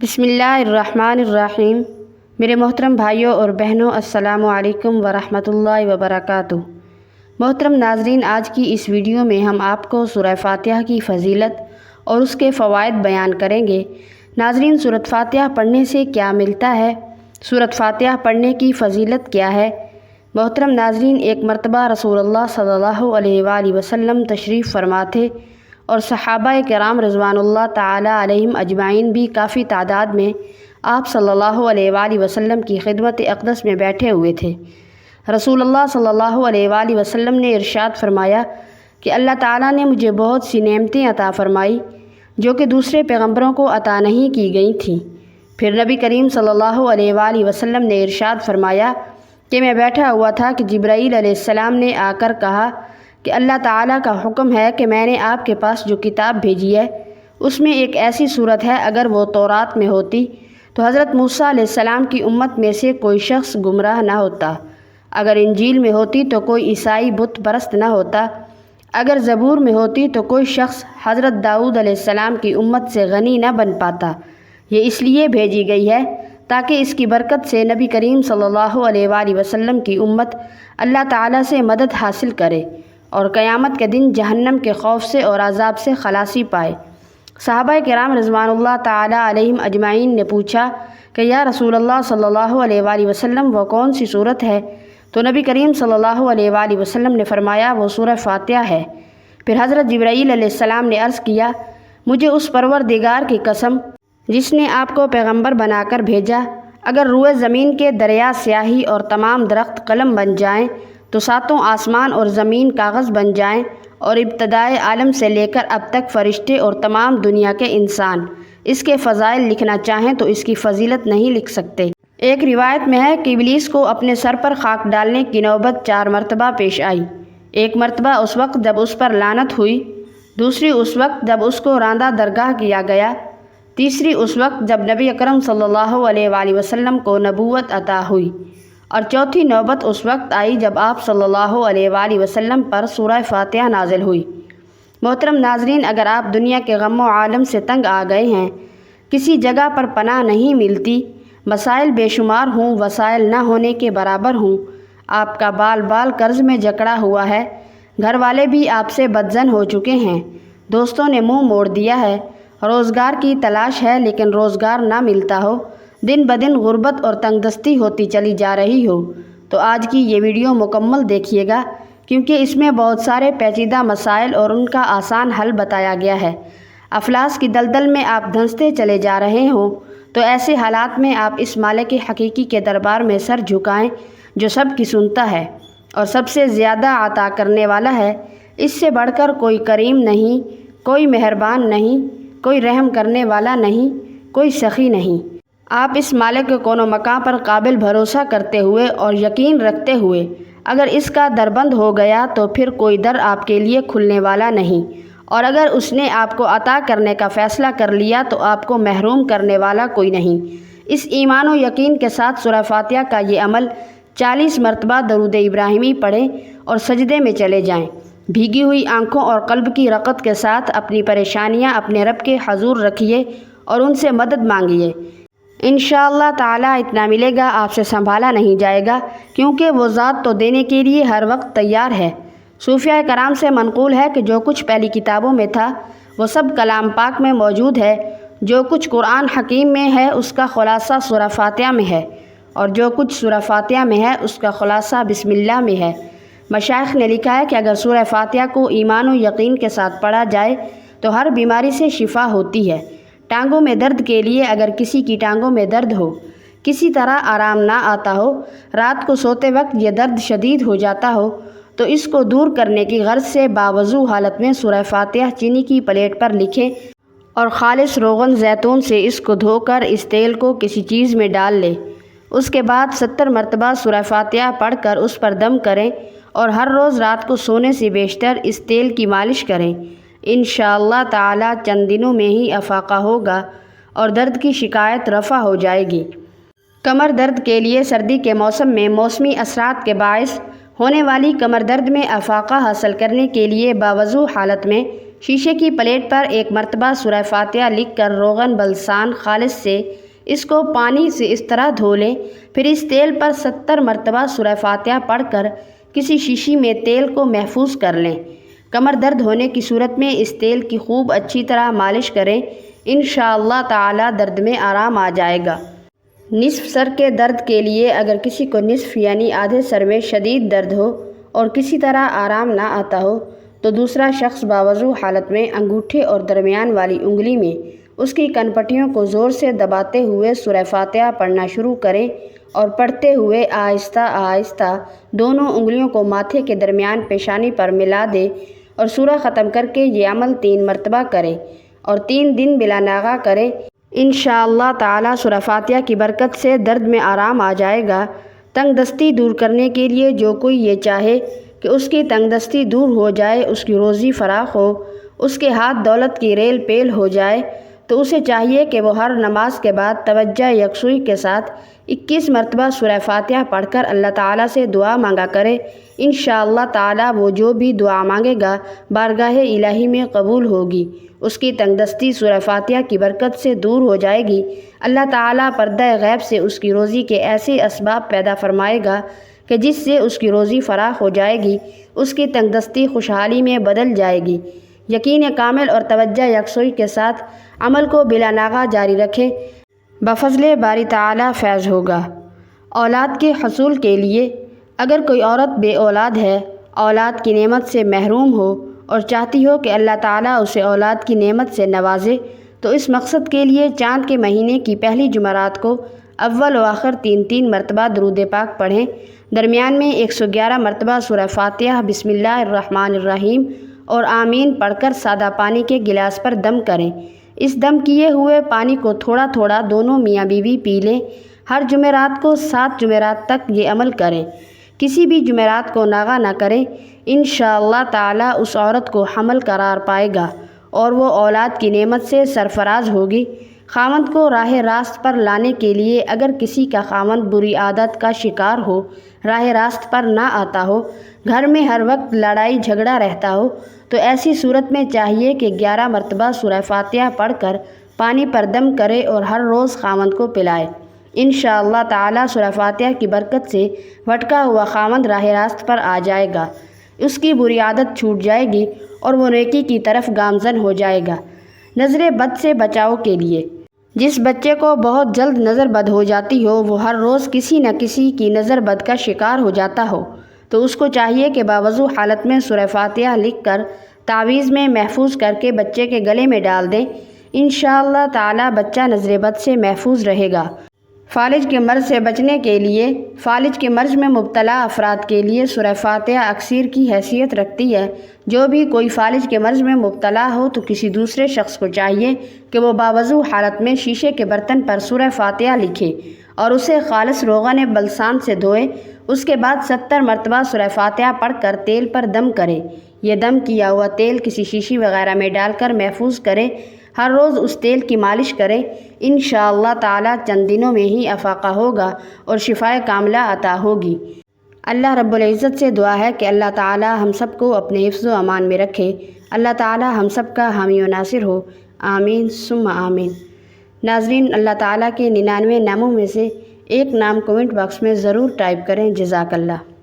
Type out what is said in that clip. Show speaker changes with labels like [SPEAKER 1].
[SPEAKER 1] بسم اللہ الرحمن الرحیم۔ میرے محترم بھائیوں اور بہنوں، السلام علیکم ورحمۃ اللہ وبرکاتہ۔ محترم ناظرین، آج کی اس ویڈیو میں ہم آپ کو سورہ فاتحہ کی فضیلت اور اس کے فوائد بیان کریں گے۔ ناظرین، سورۃ فاتحہ پڑھنے سے کیا ملتا ہے؟ سورۃ فاتحہ پڑھنے کی فضیلت کیا ہے؟ محترم ناظرین، ایک مرتبہ رسول اللہ صلی اللہ علیہ وآلہ وسلم تشریف فرما تھے اور صحابہ کرام رضوان اللہ تعالی علیہم اجمعین بھی کافی تعداد میں آپ صلی اللہ علیہ وآلہ وسلم کی خدمت اقدس میں بیٹھے ہوئے تھے۔ رسول اللہ صلی اللہ علیہ وآلہ وسلم نے ارشاد فرمایا کہ اللہ تعالیٰ نے مجھے بہت سی نعمتیں عطا فرمائی جو کہ دوسرے پیغمبروں کو عطا نہیں کی گئی تھیں۔ پھر نبی کریم صلی اللہ علیہ وآلہ وسلم نے ارشاد فرمایا کہ میں بیٹھا ہوا تھا کہ جبرائیل علیہ السلام نے آ کر کہا کہ اللہ تعالیٰ کا حکم ہے کہ میں نے آپ کے پاس جو کتاب بھیجی ہے اس میں ایک ایسی صورت ہے، اگر وہ تورات میں ہوتی تو حضرت موسیٰ علیہ السلام کی امت میں سے کوئی شخص گمراہ نہ ہوتا، اگر انجیل میں ہوتی تو کوئی عیسائی بت پرست نہ ہوتا، اگر زبور میں ہوتی تو کوئی شخص حضرت داؤد علیہ السلام کی امت سے غنی نہ بن پاتا۔ یہ اس لیے بھیجی گئی ہے تاکہ اس کی برکت سے نبی کریم صلی اللہ علیہ وآلہ وسلم کی امت اللہ تعالیٰ سے مدد حاصل کرے اور قیامت کے دن جہنم کے خوف سے اور عذاب سے خلاصی پائے۔ صحابہ کرام رضوان اللہ تعالی علیہم اجمعین نے پوچھا کہ یا رسول اللہ صلی اللہ علیہ وآلہ وسلم، وہ کون سی صورت ہے؟ تو نبی کریم صلی اللہ علیہ وآلہ وسلم نے فرمایا وہ سورہ فاتحہ ہے۔ پھر حضرت جبرائیل علیہ السلام نے عرض کیا، مجھے اس پروردگار کی قسم جس نے آپ کو پیغمبر بنا کر بھیجا، اگر روئے زمین کے دریا سیاہی اور تمام درخت قلم بن جائیں تو ساتوں آسمان اور زمین کاغذ بن جائیں، اور ابتدائے عالم سے لے کر اب تک فرشتے اور تمام دنیا کے انسان اس کے فضائل لکھنا چاہیں تو اس کی فضیلت نہیں لکھ سکتے۔ ایک روایت میں ہے کہ ابلیس کو اپنے سر پر خاک ڈالنے کی نوبت 4 مرتبہ پیش آئی۔ ایک مرتبہ اس وقت جب اس پر لعنت ہوئی، دوسری اس وقت جب اس کو راندہ درگاہ کیا گیا، تیسری اس وقت جب نبی اکرم صلی اللہ علیہ وآلہ وسلم کو نبوت عطا ہوئی، اور چوتھی نوبت اس وقت آئی جب آپ صلی اللہ علیہ وآلہ وسلم پر سورہ فاتحہ نازل ہوئی۔ محترم ناظرین، اگر آپ دنیا کے غم و عالم سے تنگ آ گئے ہیں، کسی جگہ پر پناہ نہیں ملتی، مسائل بے شمار ہوں، وسائل نہ ہونے کے برابر ہوں، آپ کا بال بال قرض میں جکڑا ہوا ہے، گھر والے بھی آپ سے بدظن ہو چکے ہیں، دوستوں نے منہ موڑ دیا ہے، روزگار کی تلاش ہے لیکن روزگار نہ ملتا ہو، دن بدن غربت اور تنگ دستی ہوتی چلی جا رہی ہو، تو آج کی یہ ویڈیو مکمل دیکھیے گا، کیونکہ اس میں بہت سارے پیچیدہ مسائل اور ان کا آسان حل بتایا گیا ہے۔ افلاس کی دلدل میں آپ دھنستے چلے جا رہے ہوں تو ایسے حالات میں آپ اس مالک حقیقی کے دربار میں سر جھکائیں جو سب کی سنتا ہے اور سب سے زیادہ عطا کرنے والا ہے۔ اس سے بڑھ کر کوئی کریم نہیں، کوئی مہربان نہیں، کوئی رحم کرنے والا نہیں، کوئی سخی نہیں۔ آپ اس مالک کے کونوں مکان پر قابل بھروسہ کرتے ہوئے اور یقین رکھتے ہوئے اگر اس کا در بند ہو گیا تو پھر کوئی در آپ کے لیے کھلنے والا نہیں، اور اگر اس نے آپ کو عطا کرنے کا فیصلہ کر لیا تو آپ کو محروم کرنے والا کوئی نہیں۔ اس ایمان و یقین کے ساتھ سورہ فاتحہ کا یہ عمل 40 مرتبہ درود ابراہیمی پڑھیں اور سجدے میں چلے جائیں۔ بھیگی ہوئی آنکھوں اور قلب کی رغبت کے ساتھ اپنی پریشانیاں اپنے رب کے حضور رکھیے اور ان سے مدد مانگیے۔ انشاءاللہ تعالیٰ اتنا ملے گا آپ سے سنبھالا نہیں جائے گا، کیونکہ وہ ذات تو دینے کے لیے ہر وقت تیار ہے۔ صوفیاء کرام سے منقول ہے کہ جو کچھ پہلی کتابوں میں تھا وہ سب کلام پاک میں موجود ہے، جو کچھ قرآن حکیم میں ہے اس کا خلاصہ سورہ فاتحہ میں ہے، اور جو کچھ سورہ فاتحہ میں ہے اس کا خلاصہ بسم اللہ میں ہے۔ مشائخ نے لکھا ہے کہ اگر سورہ فاتحہ کو ایمان و یقین کے ساتھ پڑھا جائے تو ہر بیماری سے شفا ہوتی ہے۔ ٹانگوں میں درد کے لیے اگر کسی کی ٹانگوں میں درد ہو، کسی طرح آرام نہ آتا ہو، رات کو سوتے وقت یہ درد شدید ہو جاتا ہو، تو اس کو دور کرنے کی غرض سے باوضو حالت میں سورہ فاتحہ چینی کی پلیٹ پر لکھیں اور خالص روغن زیتون سے اس کو دھو کر اس تیل کو کسی چیز میں ڈال لیں۔ اس کے بعد 70 مرتبہ سورہ فاتحہ پڑھ کر اس پر دم کریں اور ہر روز رات کو سونے سے بیشتر اس تیل کی مالش کریں۔ انشاءاللہ تعالی چند دنوں میں ہی افاقہ ہوگا اور درد کی شکایت رفع ہو جائے گی۔ کمر درد کے لیے سردی کے موسم میں موسمی اثرات کے باعث ہونے والی کمر درد میں افاقہ حاصل کرنے کے لیے باوضو حالت میں شیشے کی پلیٹ پر ایک مرتبہ سورہ فاتحہ لکھ کر روغن بلسان خالص سے اس کو پانی سے اس طرح دھو لیں، پھر اس تیل پر 70 مرتبہ سورہ فاتحہ پڑھ کر کسی شیشی میں تیل کو محفوظ کر لیں۔ کمر درد ہونے کی صورت میں اس تیل کی خوب اچھی طرح مالش کریں، انشاءاللہ تعالی درد میں آرام آ جائے گا۔ نصف سر کے درد کے لیے اگر کسی کو نصف یعنی آدھے سر میں شدید درد ہو اور کسی طرح آرام نہ آتا ہو تو دوسرا شخص باوضو حالت میں انگوٹھے اور درمیان والی انگلی میں اس کی کنپٹیوں کو زور سے دباتے ہوئے سورہ فاتحہ پڑھنا شروع کریں اور پڑھتے ہوئے آہستہ آہستہ دونوں انگلیوں کو ماتھے کے درمیان پیشانی پر ملا دیں اور سورہ ختم کر کے یہ عمل 3 مرتبہ کریں اور 3 دن بلا ناغہ کریں۔ انشاءاللہ تعالی سورہ فاتحہ کی برکت سے درد میں آرام آ جائے گا۔ تنگ دستی دور کرنے کے لیے جو کوئی یہ چاہے کہ اس کی تنگ دستی دور ہو جائے، اس کی روزی فراخ ہو، اس کے ہاتھ دولت کی ریل پیل ہو جائے، تو اسے چاہیے کہ وہ ہر نماز کے بعد توجہ یکسوئی کے ساتھ 21 مرتبہ سورہ فاتحہ پڑھ کر اللہ تعالیٰ سے دعا مانگا کرے۔ انشاءاللہ تعالیٰ وہ جو بھی دعا مانگے گا بارگاہ الہی میں قبول ہوگی، اس کی تنگ دستی سورہ فاتحہ کی برکت سے دور ہو جائے گی۔ اللہ تعالیٰ پردہ غیب سے اس کی روزی کے ایسے اسباب پیدا فرمائے گا کہ جس سے اس کی روزی فراخ ہو جائے گی، اس کی تنگ دستی خوشحالی میں بدل جائے گی۔ یقین کامل اور توجہ یکسوئی کے ساتھ عمل کو بلا ناغہ جاری رکھیں، بفضل باری تعالیٰ فیض ہوگا۔ اولاد کے حصول کے لیے اگر کوئی عورت بے اولاد ہے، اولاد کی نعمت سے محروم ہو اور چاہتی ہو کہ اللہ تعالیٰ اسے اولاد کی نعمت سے نوازے، تو اس مقصد کے لیے چاند کے مہینے کی پہلی جمعرات کو اول و آخر 3 مرتبہ درود پاک پڑھیں، درمیان میں 111 مرتبہ سورہ فاتحہ بسم اللہ الرحمن الرحیم اور آمین پڑھ کر سادہ پانی کے گلاس پر دم کریں۔ اس دم کیے ہوئے پانی کو تھوڑا تھوڑا دونوں میاں بیوی پی لیں۔ ہر جمعرات کو 7 جمعرات تک یہ عمل کریں، کسی بھی جمعرات کو ناغہ نہ کریں۔ انشاءاللہ تعالی اس عورت کو حمل قرار پائے گا اور وہ اولاد کی نعمت سے سرفراز ہوگی۔ خاوند کو راہ راست پر لانے کے لیے اگر کسی کا خاوند بری عادت کا شکار ہو، راہ راست پر نہ آتا ہو، گھر میں ہر وقت لڑائی جھگڑا رہتا ہو، تو ایسی صورت میں چاہیے کہ 11 مرتبہ سورہ فاتحہ پڑھ کر پانی پر دم کرے اور ہر روز خاوند کو پلائے۔ انشاءاللہ تعالی سورہ فاتحہ کی برکت سے بھٹکا ہوا خاوند راہ راست پر آ جائے گا، اس کی بری عادت چھوٹ جائے گی اور وہ نیکی کی طرف گامزن ہو جائے گا۔ نظر بد سے بچاؤ کے لیے جس بچے کو بہت جلد نظر بد ہو جاتی ہو، وہ ہر روز کسی نہ کسی کی نظر بد کا شکار ہو جاتا ہو، تو اس کو چاہیے کہ باوضو حالت میں سورہ فاتحہ لکھ کر تعویذ میں محفوظ کر کے بچے کے گلے میں ڈال دیں۔ انشاءاللہ تعالی بچہ نظر بد سے محفوظ رہے گا۔ فالج کے مرض سے بچنے کے لیے فالج کے مرض میں مبتلا افراد کے لیے سورہ فاتحہ اکسیر کی حیثیت رکھتی ہے۔ جو بھی کوئی فالج کے مرض میں مبتلا ہو تو کسی دوسرے شخص کو چاہیے کہ وہ باوضو حالت میں شیشے کے برتن پر سورہ فاتحہ لکھے اور اسے خالص روغن بلسان سے دھوئے، اس کے بعد 70 مرتبہ سورہ فاتحہ پڑھ کر تیل پر دم کرے۔ یہ دم کیا ہوا تیل کسی شیشی وغیرہ میں ڈال کر محفوظ کرے، ہر روز اس تیل کی مالش کرے۔ انشاءاللہ تعالی چند دنوں میں ہی افاقہ ہوگا اور شفائے کاملہ عطا ہوگی۔ اللہ رب العزت سے دعا ہے کہ اللہ تعالی ہم سب کو اپنے حفظ و امان میں رکھے۔ اللہ تعالی ہم سب کا حامی و ناصر ہو، آمین ثم آمین۔ ناظرین، اللہ تعالیٰ کے 99 ناموں میں سے ایک نام کمنٹ باکس میں ضرور ٹائپ کریں۔ جزاک اللہ۔